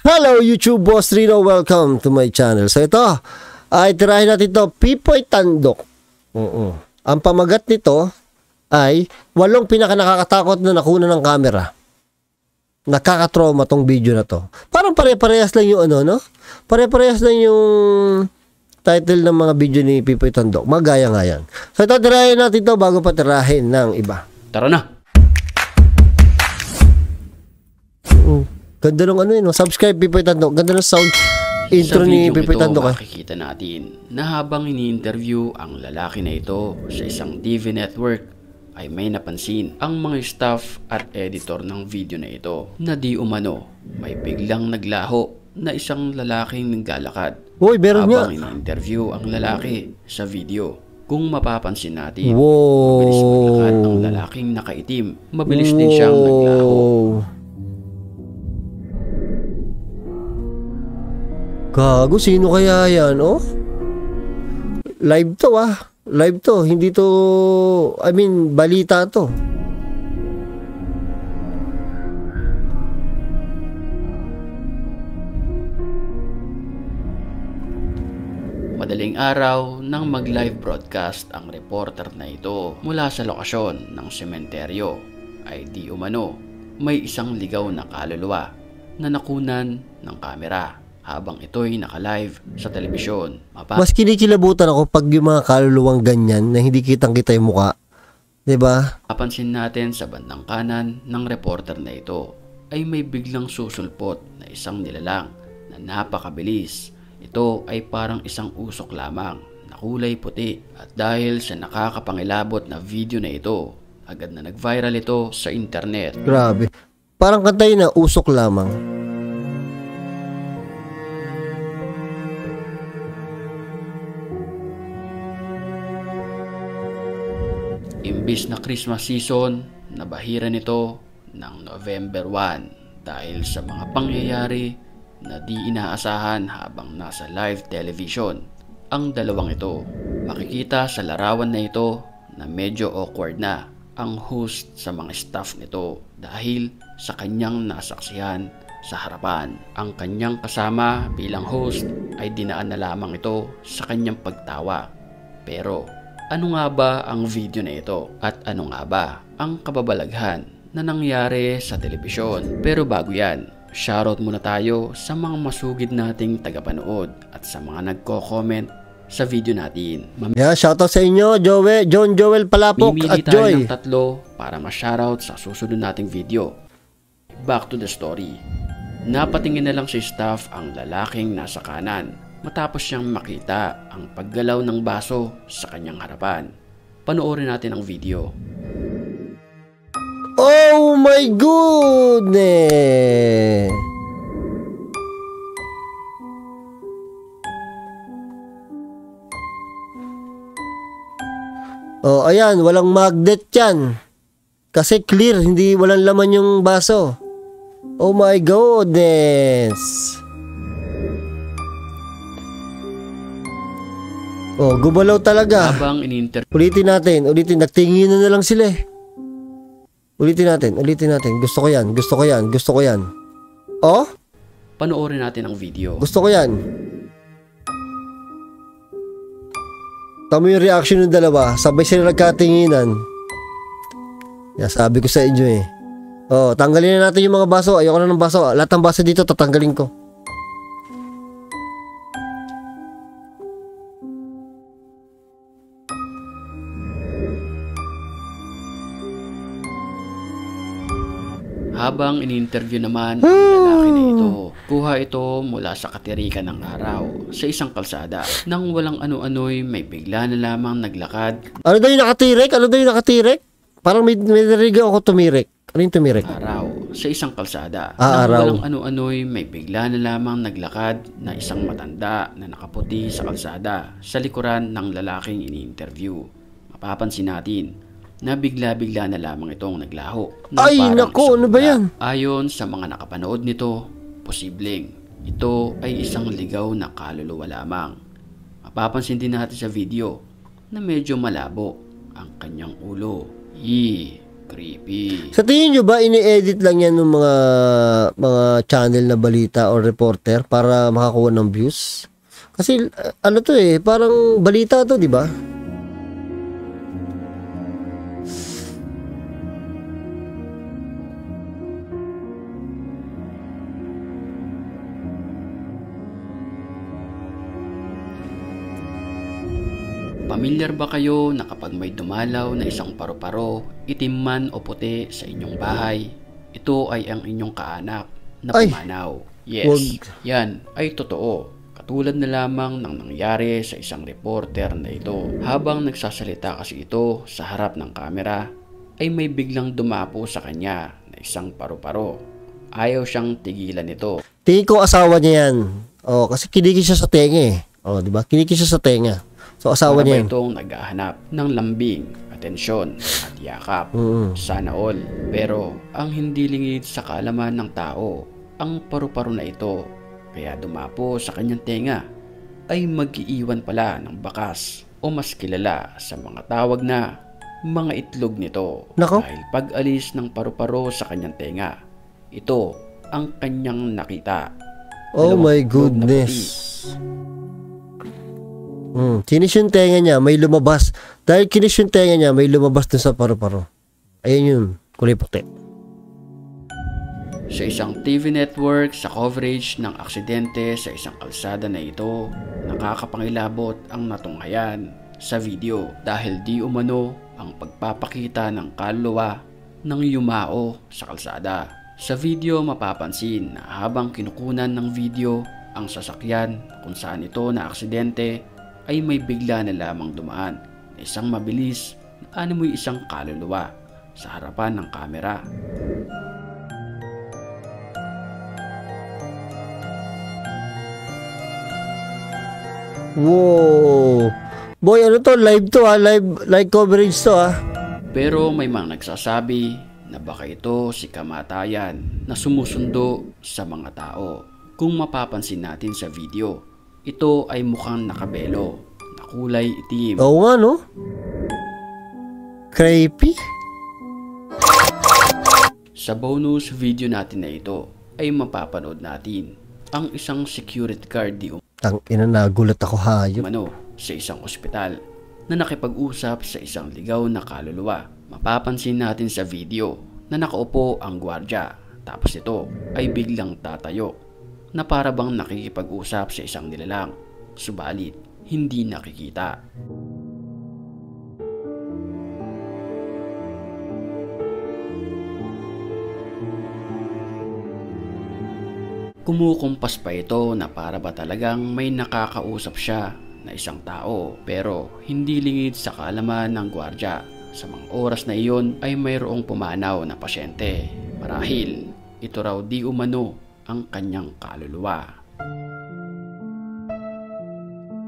Hello YouTube, Boss Rino, welcome to my channel. So ito, ay tirahin natin ito, Pipoy Tandok. Ang pamagat nito ay 8 pinakanakakatakot na nakuna ng camera. Nakakatrauma tong video na to. Parang pare-parehas lang yung ano, no? Pare-parehas lang yung title ng mga video ni Pipoy Tandok. Magaya nga yan. So ito, tirahin natin ito bago pa tirahin ng iba. Tara na! Ganda ng ano yun, subscribe Pipoy Tandok. Ganda ng sound intro ni Pipoy Tandok. Makikita natin na habang ini-interview ang lalaki na ito sa isang TV network ay may napansin ang mga staff at editor ng video na ito na di umano may biglang naglaho na isang lalaking naglalakad. Uy, meron nga. Habang ini-interview ang lalaki sa video. Kung mapapansin natin, wow, mabilis maglakad ang lalaking nakaitim. Mabilis din siyang naglaho. Gago, sino kaya yan, oh? Live to, ah. Live to. Hindi to, I mean, balita to. Madaling araw nang mag-live broadcast ang reporter na ito mula sa lokasyon ng sementeryo ay di umano may isang ligaw na kaluluwa na nakunan ng kamera habang ito'y naka-live sa telebisyon. Mas kinikilabutan ako pag yung mga kaluluwang ganyan na hindi kitang-kita yung muka. Diba? Mapansin natin sa bandang kanan ng reporter na ito ay may biglang susulpot na isang nilalang na napakabilis. Ito ay parang isang usok lamang na kulay puti at dahil sa nakakapangilabot na video na ito, agad na nag-viral ito sa internet. Grabe. Parang kantay na usok lamang. Imbis na Christmas season, nabahira nito ng November 1 dahil sa mga pangyayari na di inaasahan habang nasa live television. Ang dalawang ito, makikita sa larawan na ito na medyo awkward na ang host sa mga staff nito dahil sa kanyang nasaksihan sa harapan. Ang kanyang kasama bilang host ay dinaan na lamang ito sa kanyang pagtawa. Pero ano nga ba ang video na ito? At ano nga ba ang kababalaghan na nangyari sa telebisyon? Pero bago yan, shoutout muna tayo sa mga masugid nating tagapanood at sa mga nagko-comment sa video natin. Yeah, shoutout sa inyo, John Joel Palapok at Joy. Mimili tayo ng 3 para ma-shoutout sa susunod nating video. Back to the story. Napatingin na lang si staff ang lalaking nasa kanan matapos siyang makita ang paggalaw ng baso sa kanyang harapan. Panoorin natin ang video. Oh my goodness! Oh, ayan, walang magnet yan. Kasi clear, hindi walang laman yung baso. Oh my goodness! Oh, gumalaw talaga. Habang ulitin natin. Nagtingin na lang sila eh. Ulitin natin. Gusto ko yan. Oh? Panoorin natin ang video. Gusto ko yan. Tama yung reaction ng dalawa. Sabay sila nagkatinginan. Sabi ko sa inyo eh. Oh, tanggalin na natin yung mga baso. Ayoko na ng baso. Lahat ng baso dito tatanggalin ko. Habang in-interview naman ang lalaki na ito, kuha ito mula sa katirikan ng araw sa isang kalsada. Nang walang ano-ano'y may bigla na lamang naglakad. Ano daw yung nakatirik? Parang may narinig ako tumirik. Ano yung tumirik? Araw sa isang kalsada. Araw. Nang walang ano-ano'y may bigla na lamang naglakad na isang matanda na nakaputi sa kalsada sa likuran ng lalaking ini-interview. Mapapansin natin na bigla-bigla na lamang itong naglaho. Ay, naku, ano ba yan? Ayon sa mga nakapanood nito, posibleng ito ay isang ligaw na kaluluwa lamang. Mapapansin din natin sa video na medyo malabo ang kanyang ulo. Creepy. Sa tingin nyo ba, ini-edit lang yan ng mga channel na balita or reporter para makakuha ng views? Kasi, ano to parang balita to, di ba? Pamilyar ba kayo na kapag may dumalaw na isang paru-paro, itim man o puti sa inyong bahay, ito ay ang inyong kaanak na Ay, pumanaw? Yes, wag. yan ay totoo. Katulad na lamang ng nangyari sa isang reporter na ito. Habang nagsasalita kasi ito sa harap ng kamera, ay may biglang dumapo sa kanya na isang paru-paro. Ayaw siyang tigilan nito. Tingin ko asawa niya yan. Oh, kasi kinikis siya sa tenga Oh, di ba? Kinikis siya sa tenga. So, asawa niya yan. Itong naghahanap ng lambing, atensyon at yakap. Sana all. Pero ang hindi lingid sa kaalaman ng tao, ang paru-paro na ito, kaya dumapo sa kanyang tenga, ay mag-iiwan pala ng bakas o mas kilala sa mga tawag na mga itlog nito. Nako. Dahil pag-alis ng paru-paro sa kanyang tenga, ito ang kanyang nakita. Oh Dalawang my itlog na goodness. puti. Kinis yung tenga niya, may lumabas. Dahil kinis yung tenga niya, may lumabas dun sa paru-paro. Ayun yun, kulay puti. Sa isang TV network sa coverage ng aksidente sa isang kalsada na ito, nakakapangilabot ang natunghayan sa video dahil di umano ang pagpapakita ng kaluluwa ng yumao sa kalsada. Sa video mapapansin na habang kinukunan ng video ang sasakyan kung saan ito na aksidente, ay may bigla na lamang dumaan na isang mabilis na animoy isang kaluluwa sa harapan ng kamera. Wow! Boy, ano to? Live to live coverage to Pero may mga nagsasabi na baka ito si kamatayan na sumusundo sa mga tao. Kung mapapansin natin sa video, ito ay mukhang nakabelo na kulay itim. Oo nga, no? Creepy? Sa bonus video natin na ito ay mapapanood natin ang isang security guard di Ina, nagulat ako, hayop. sa isang ospital na nakipag-usap sa isang ligaw na kaluluwa. Mapapansin natin sa video na nakaupo ang gwardya tapos ito ay biglang tatayo na para bang nakikipag-usap sa isang nilalang, subalit hindi nakikita. Kumukumpas pa ito na para ba talagang may nakakausap siya na isang tao, pero hindi lingid sa kaalaman ng gwardya. Sa mga oras na iyon ay mayroong pumanaw na pasyente. Marahil ito raw di umano ang kanyang kaluluwa.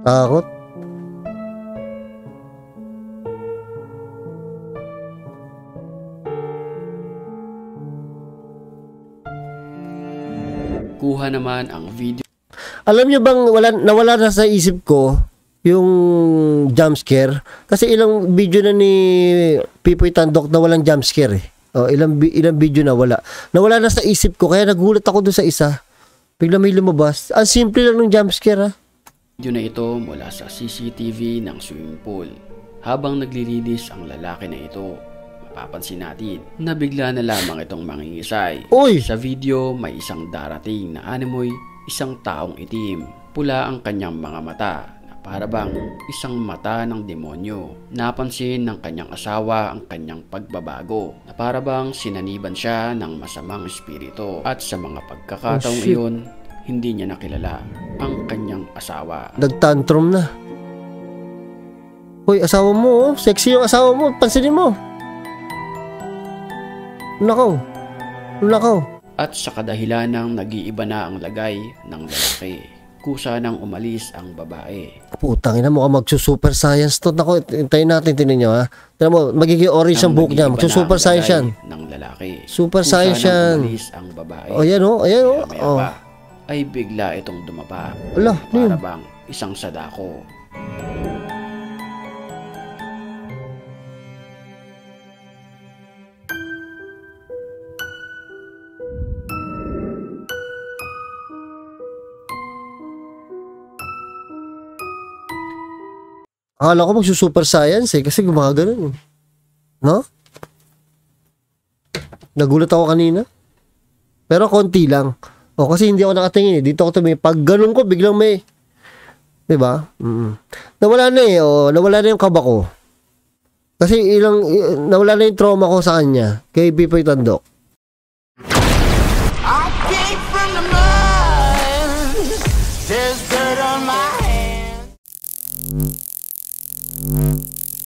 Takot? Kuha naman ang video. Alam niyo bang nawala na sa isip ko yung jump scare? Kasi ilang video na ni Pipoy Tandok na walang jump scare Oh, ilang video na wala. Nawala na sa isip ko kaya nagulat ako doon sa isa. Bigla may lumabas. Ang simple lang ng jump scare Video na ito mula sa CCTV ng swimming pool. Habang naglilinis ang lalaki na ito, mapapansin natin na bigla na lamang itong mangingisay. Uy! Sa video may isang darating na animoy, isang taong itim. Pula ang kanyang mga mata na para bang isang mata ng demonyo. Napansin ng kanyang asawa ang kanyang pagbabago na para bang sinaniban siya ng masamang espiritu. At sa mga pagkakataong iyon, hindi niya nakilala ang kanyang asawa. Nagtantrum na. Hoy, asawa mo, sexy yung asawa mo, pansinin mo. Nakaw. At sa kadahilan ng nag-iiba na ang lagay ng lalaki, kusa nang umalis ang babae. Putang ina mo, magsusuper science to. Nako, hintayin natin, tinan nyo Tignan mo, magiging orange ang book niya. Magsusuper science yan. Ng lalaki. Super science yan. Umalis ang babae. Ayan o. Ay bigla itong dumapa. Ala, para bang isang sadako. Akala ko magsusuper science eh, kasi gumagano'n eh. No? Nagulat ako kanina. Pero konti lang. O, kasi hindi ako nakatingin eh. Dito ako tumingin. Pag ganun ko, biglang may... Diba? Nawala na eh. O, nawala na yung kaba ko. Kasi nawala na yung trauma ko sa kanya. Kay Pipoy Tandok. I came from the mud. There's dirt on my hands.